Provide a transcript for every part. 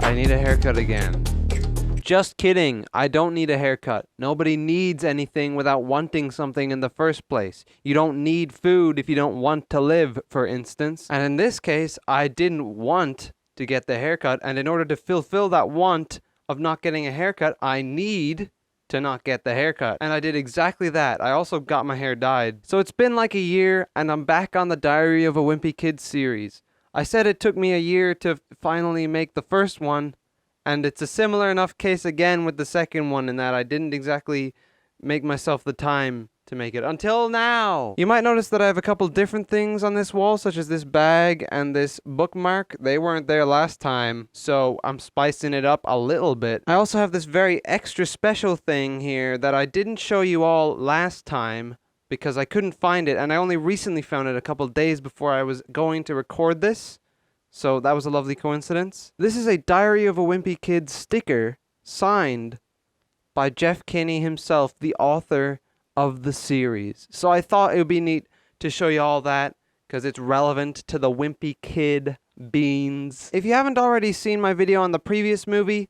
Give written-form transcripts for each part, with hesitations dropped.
I need a haircut again. Just kidding. I don't need a haircut. Nobody needs anything without wanting something in the first place. You don't need food if you don't want to live, for instance. And in this case, I didn't want to get the haircut. And in order to fulfill that want of not getting a haircut, I need to not get the haircut. And I did exactly that. I also got my hair dyed. So it's been like a year, and I'm back on the Diary of a Wimpy Kid series. I said it took me a year to finally make the first one, and it's a similar enough case again with the second one in that I didn't exactly make myself the time to make it until now. You might notice that I have a couple different things on this wall, such as this bag and this bookmark. They weren't there last time, so I'm spicing it up a little bit. I also have this very extra special thing here that I didn't show you all last time because I couldn't find it, and I only recently found it a couple days before I was going to record this. So that was a lovely coincidence. This is a Diary of a Wimpy Kid sticker signed by Jeff Kinney himself, the author of the series. So I thought it would be neat to show you all that because it's relevant to the Wimpy Kid beans. If you haven't already seen my video on the previous movie,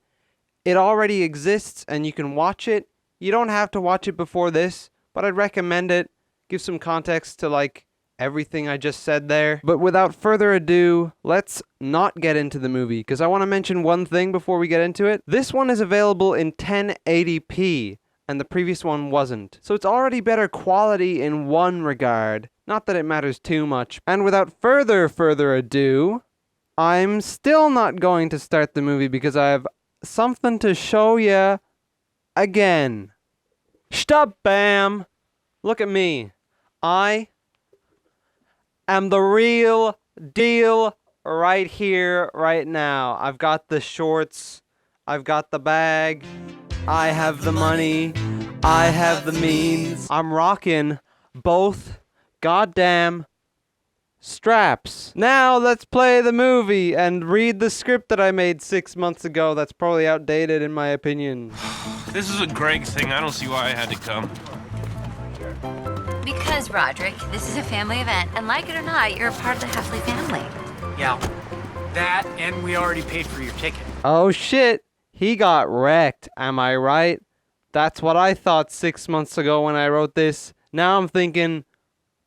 it already exists and you can watch it. You don't have to watch it before this, but I'd recommend it. Give some context to like everything I just said there. But without further ado, let's not get into the movie because I want to mention one thing before we get into it. This one is available in 1080p. And the previous one wasn't. So it's already better quality in one regard. Not that it matters too much. And without further ado, I'm still not going to start the movie because I have something to show you again. Stop, bam! Look at me. I am the real deal right here, right now. I've got the shorts. I've got the bag. I have the money, I have the means. I'm rocking both goddamn straps. Now let's play the movie and read the script that I made 6 months ago that's probably outdated in my opinion. This is a Greg thing. I don't see why I had to come. Because, Rodrick, this is a family event, and like it or not, you're a part of the Heffley family. Yeah, that and we already paid for your ticket. Oh shit. He got wrecked, am I right? That's what I thought 6 months ago when I wrote this. Now I'm thinking,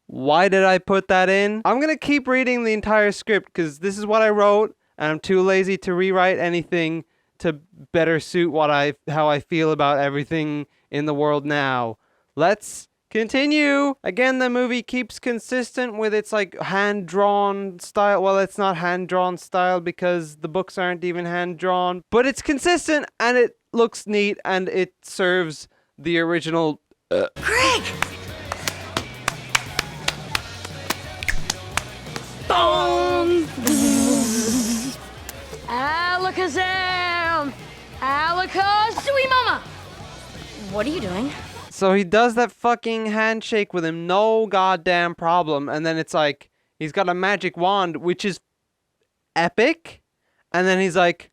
why did I put that in? I'm gonna keep reading the entire script because this is what I wrote, and I'm too lazy to rewrite anything to better suit how I feel about everything in the world now. Let's continue. Again, the movie keeps consistent with its like hand-drawn style. Well, it's not hand-drawn style because the books aren't even hand-drawn, but it's consistent and it looks neat and it serves the original. Greg! Boom! Alakazam! Alakazooey mama! What are you doing? So he does that fucking handshake with him, no goddamn problem. And then it's like, he's got a magic wand, which is epic. And then he's like,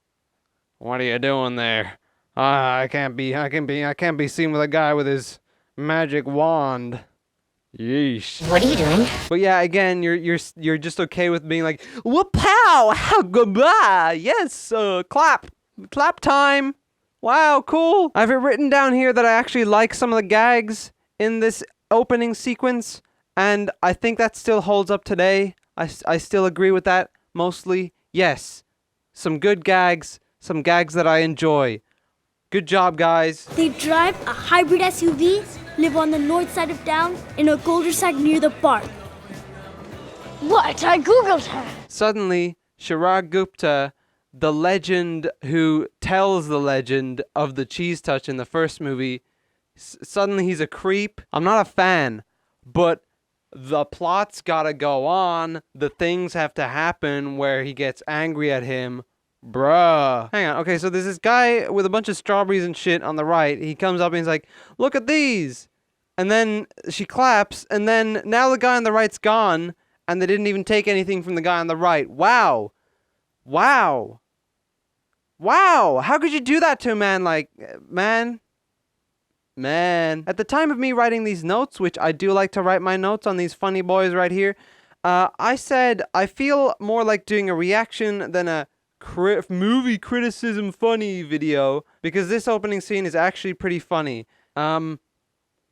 what are you doing there? I can't be seen with a guy with his magic wand. Yeesh. What are you doing? But yeah, again, you're just okay with being like, whoop-pow, how goodbye, yes, clap time. Wow, cool. I have it written down here that I actually like some of the gags in this opening sequence, and I think that still holds up today. I still agree with that, mostly. Yes, some good gags, some gags that I enjoy. Good job, guys. They drive a hybrid SUV, live on the north side of town, in a cul-de-sac near the park. What? I googled her. Suddenly, Chirag Gupta, the legend who tells the legend of the cheese touch in the first movie, suddenly he's a creep. I'm not a fan, but the plot's gotta go on. The things have to happen where he gets angry at him. Bruh. Hang on. Okay, so there's this guy with a bunch of strawberries and shit on the right. He comes up and he's like, look at these. And then she claps, and then now the guy on the right's gone, and they didn't even take anything from the guy on the right. Wow. Wow. Wow, how could you do that to a man like, man. At the time of me writing these notes, which I do like to write my notes on these funny boys right here, I said, I feel more like doing a reaction than a movie criticism funny video, because this opening scene is actually pretty funny.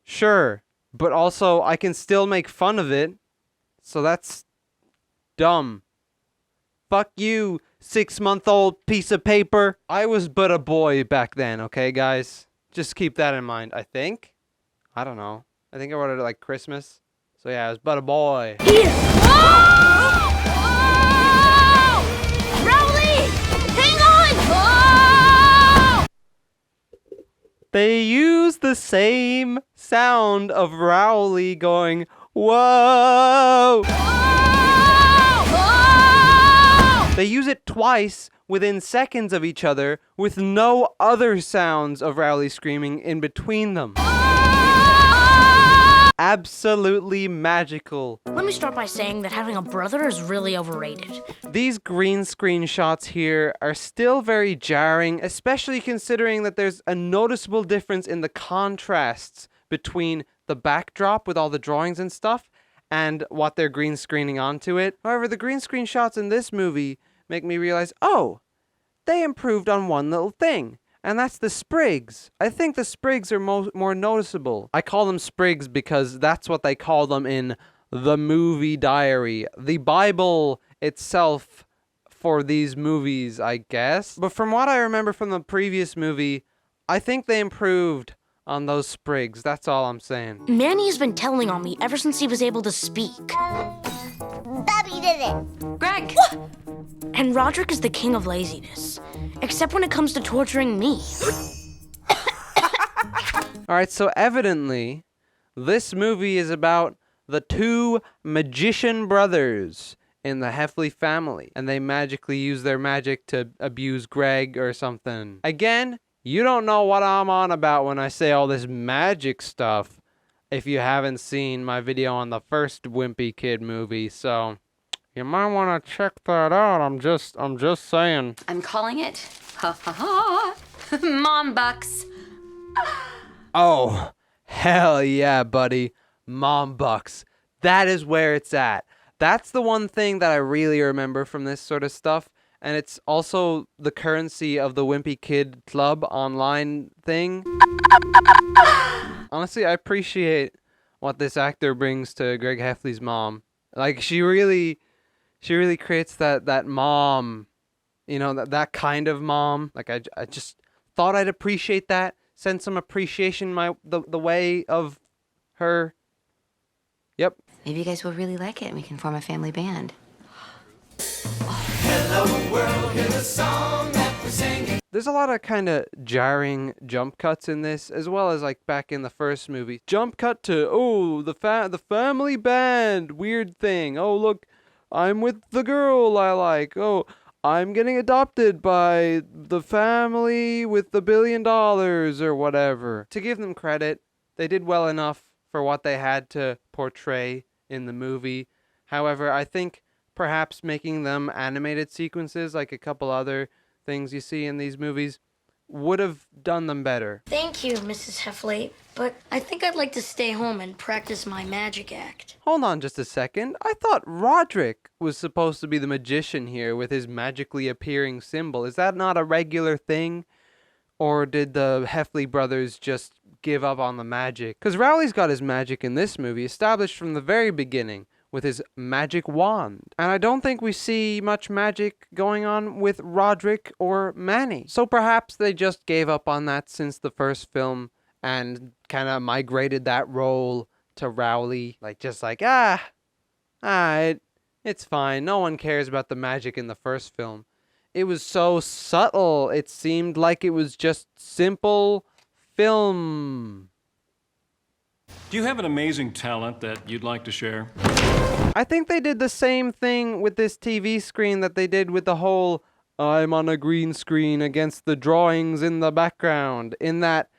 Sure, but also I can still make fun of it, so that's dumb. Fuck you, 6-month-old piece of paper. I was but a boy back then, okay, guys? Just keep that in mind, I think. I don't know. I think I wrote it like Christmas. So yeah, I was but a boy. Here! Rowley! Hang on! They use the same sound of Rowley going, whoa! They use it twice within seconds of each other with no other sounds of Rowley screaming in between them. Absolutely magical. Let me start by saying that having a brother is really overrated. These green screen shots here are still very jarring, especially considering that there's a noticeable difference in the contrasts between the backdrop with all the drawings and stuff and what they're green screening onto it. However, the green screen shots in this movie make me realize, oh, they improved on one little thing. And that's the sprigs. I think the sprigs are more noticeable. I call them sprigs because that's what they call them in the movie diary. The Bible itself for these movies, I guess. But from what I remember from the previous movie, I think they improved on those sprigs. That's all I'm saying. Manny has been telling on me ever since he was able to speak. Bobby did it. Greg! What? And Rodrick is the king of laziness. Except when it comes to torturing me. Alright, so evidently, this movie is about the two magician brothers in the Heffley family. And they magically use their magic to abuse Greg or something. Again, you don't know what I'm on about when I say all this magic stuff if you haven't seen my video on the first Wimpy Kid movie, so you might want to check that out. I'm just saying. I'm calling it. Ha ha ha. Mom bucks. Oh, hell yeah, buddy. Mom bucks. That is where it's at. That's the one thing that I really remember from this sort of stuff. And it's also the currency of the Wimpy Kid Club online thing. Honestly, I appreciate what this actor brings to Greg Heffley's mom. Like, she really creates that mom, you know, that kind of mom. Like, I just thought I'd appreciate that. Send some appreciation the way of her. Yep. Maybe you guys will really like it and we can form a family band. There's a lot of kind of jarring jump cuts in this, as well as like back in the first movie. Jump cut to, oh, the family band, weird thing. Oh, look, I'm with the girl I like. Oh, I'm getting adopted by the family with the $1 billion or whatever. To give them credit, they did well enough for what they had to portray in the movie. However, I think perhaps making them animated sequences like a couple other things you see in these movies would have done them better. Thank you, Mrs. Heffley, but I think I'd like to stay home and practice my magic act. Hold on just a second. I thought Rodrick was supposed to be the magician here with his magically appearing symbol. Is that not a regular thing? Or did the Heffley brothers just give up on the magic? Because Rowley's got his magic in this movie established from the very beginning with his magic wand. And I don't think we see much magic going on with Rodrick or Manny. So perhaps they just gave up on that since the first film and kind of migrated that role to Rowley. It's fine. No one cares about the magic in the first film. It was so subtle. It seemed like it was just simple film. Do you have an amazing talent that you'd like to share? I think they did the same thing with this TV screen that they did with the whole I'm on a green screen against the drawings in the background, in that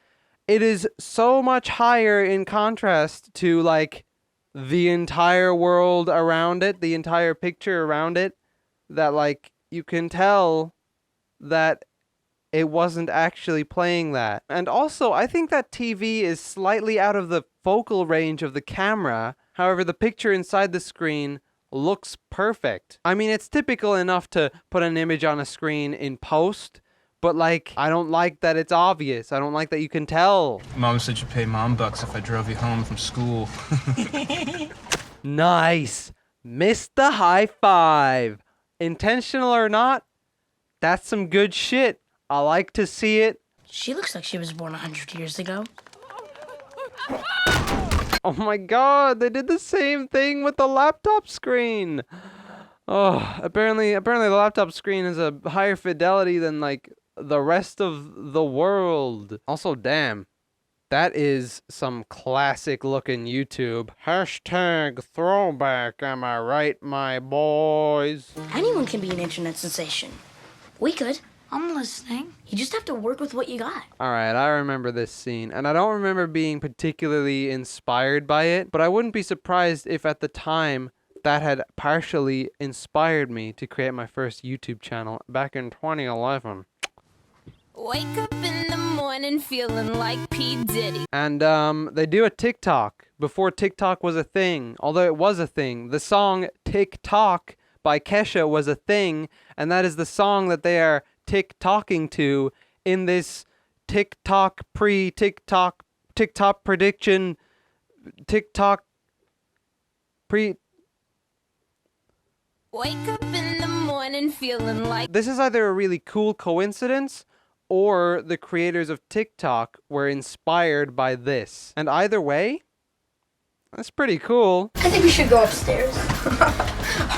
it is so much higher in contrast to like the entire world around it, the entire picture around it, that like you can tell that it wasn't actually playing that. And also, I think that TV is slightly out of the focal range of the camera. However, the picture inside the screen looks perfect. I mean, it's typical enough to put an image on a screen in post, but like, I don't like that it's obvious. I don't like that you can tell. Mom said you'd pay Mom bucks if I drove you home from school. Nice. Missed the high five. Intentional or not, that's some good shit. I like to see it. She looks like she was born 100 years ago. Oh my god, they did the same thing with the laptop screen. Oh, apparently the laptop screen is a higher fidelity than like the rest of the world. Also, damn, that is some classic looking YouTube. Hashtag throwback, am I right, my boys? Anyone can be an internet sensation. We could. I'm listening. You just have to work with what you got. Alright, I remember this scene, and I don't remember being particularly inspired by it, but I wouldn't be surprised if at the time that had partially inspired me to create my first YouTube channel back in 2011. Wake up in the morning feeling like P. Diddy. And they do a TikTok before TikTok was a thing, although it was a thing. The song TikTok by Kesha was a thing, and that is the song that they are TikToking to in this TikTok TikTok prediction TikTok pre. Wake up in the morning feeling like. This is either a really cool coincidence or the creators of TikTok were inspired by this. And either way, that's pretty cool. I think we should go upstairs.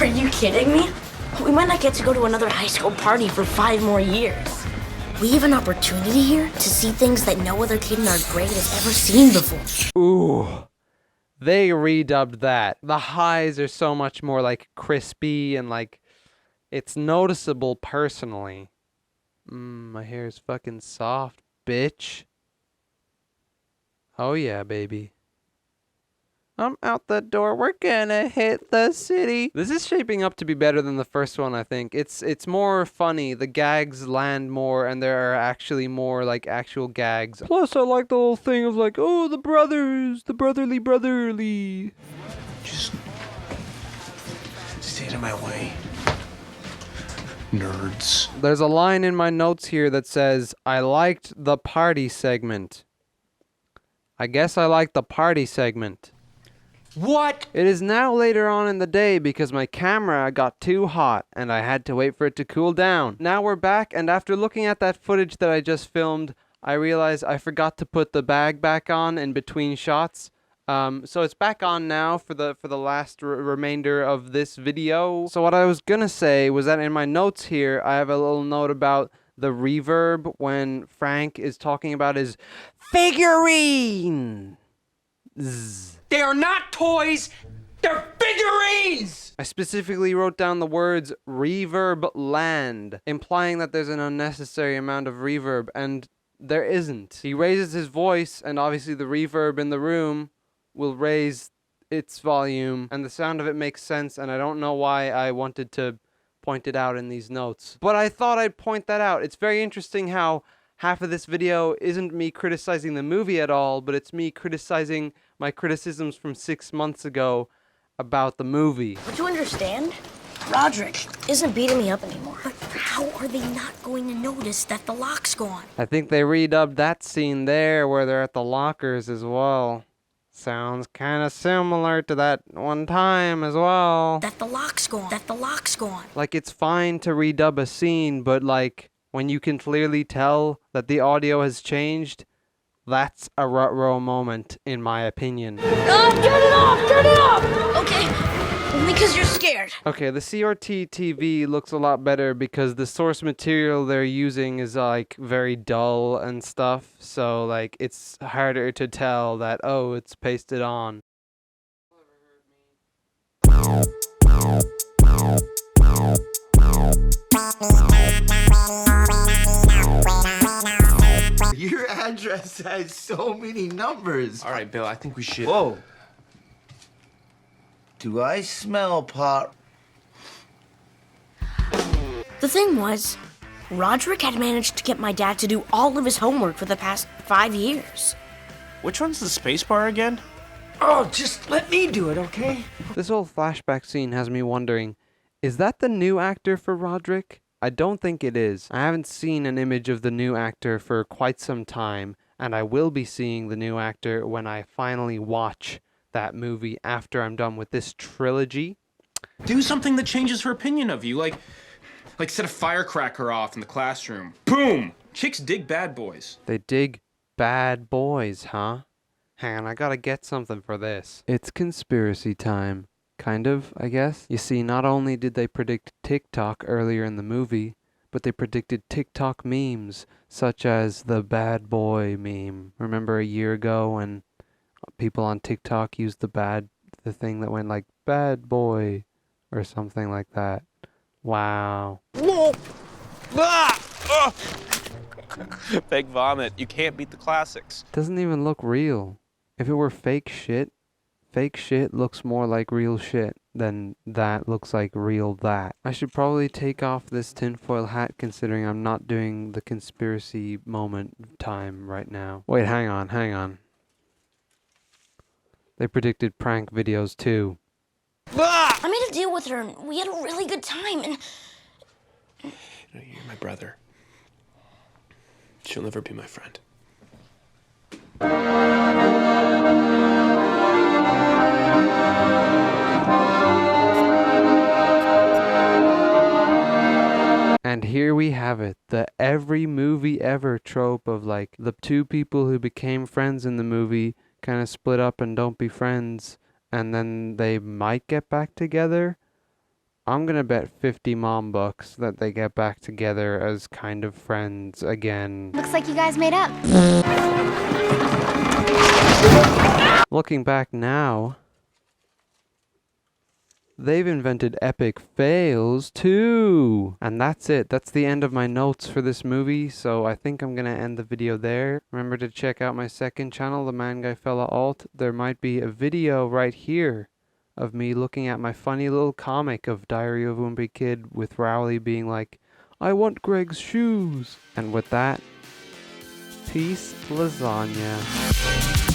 Are you kidding me? We might not get to go to another high school party for 5 more years. We have an opportunity here to see things that no other kid in our grade has ever seen before. Ooh, they redubbed that. The highs are so much more like crispy and like it's noticeable personally. My hair is fucking soft, bitch. Oh yeah, baby. I'm out the door. We're gonna hit the city. This is shaping up to be better than the first one, I think. It's more funny. The gags land more, and there are actually more like actual gags. Plus, I like the whole thing of like, oh, the brothers, the brotherly. Just stay out of my way. Nerds. There's a line in my notes here that says, I liked the party segment. I guess I liked the party segment. What? It is now later on in the day because my camera got too hot and I had to wait for it to cool down. Now we're back, and after looking at that footage that I just filmed, I realized I forgot to put the bag back on in between shots. So it's back on now for the last remainder of this video. So what I was gonna say was that in my notes here, I have a little note about the reverb when Frank is talking about his figurine. They are not toys. They're figurines. I specifically wrote down the words reverb land, implying that there's an unnecessary amount of reverb, and there isn't. He raises his voice, and obviously the reverb in the room will raise its volume, and the sound of it makes sense, and I don't know why I wanted to point it out in these notes. But I thought I'd point that out. It's very interesting how half of this video isn't me criticizing the movie at all, but it's me criticizing my criticisms from 6 months ago about the movie. But you understand? Rodrick isn't beating me up anymore. But how are they not going to notice that the lock's gone? I think they redubbed that scene there where they're at the lockers as well. Sounds kind of similar to that one time as well. That the lock's gone. That the lock's gone. Like, it's fine to redub a scene, but like, when you can clearly tell that the audio has changed, that's a rut-row moment, in my opinion. Oh, turn it off! Turn it off! Okay, only because you're scared. Okay, the CRT TV looks a lot better because the source material they're using is like very dull and stuff, so like it's harder to tell that, oh, it's pasted on. Your address has so many numbers. All right, Bill, I think we should... Whoa. Do I smell pot? The thing was, Rodrick had managed to get my dad to do all of his homework for the past 5 years. Which one's the space bar again? Oh, just let me do it, okay? This whole flashback scene has me wondering, is that the new actor for Rodrick? I don't think it is. I haven't seen an image of the new actor for quite some time, and I will be seeing the new actor when I finally watch that movie after I'm done with this trilogy. Do something that changes her opinion of you, like set a firecracker off in the classroom. Boom! Chicks dig bad boys. They dig bad boys, huh? Hang on, I gotta get something for this. It's conspiracy time. Kind of, I guess. You see, not only did they predict TikTok earlier in the movie, but they predicted TikTok memes, such as the bad boy meme. Remember a year ago when people on TikTok used the thing that went like, bad boy, or something like that. Wow. Fake vomit. You can't beat the classics. Doesn't even look real. If it were fake shit looks more like real shit than that looks like real that. I should probably take off this tinfoil hat considering I'm not doing the conspiracy moment time right now. Wait, hang on. They predicted prank videos too. I made a deal with her, and we had a really good time, and... You're my brother. She'll never be my friend. And here we have it, the every movie ever trope of like the two people who became friends in the movie kind of split up and don't be friends, and then they might get back together. I'm gonna bet 50 mom bucks that they get back together as kind of friends again. Looks like you guys made up. Looking back now, they've invented epic fails too. And that's it. That's the end of my notes for this movie. So I think I'm going to end the video there. Remember to check out my second channel, The Man Guy Fella Alt. There might be a video right here of me looking at my funny little comic of Diary of a Wimpy Kid with Rowley being like, I want Greg's shoes. And with that, peace, lasagna.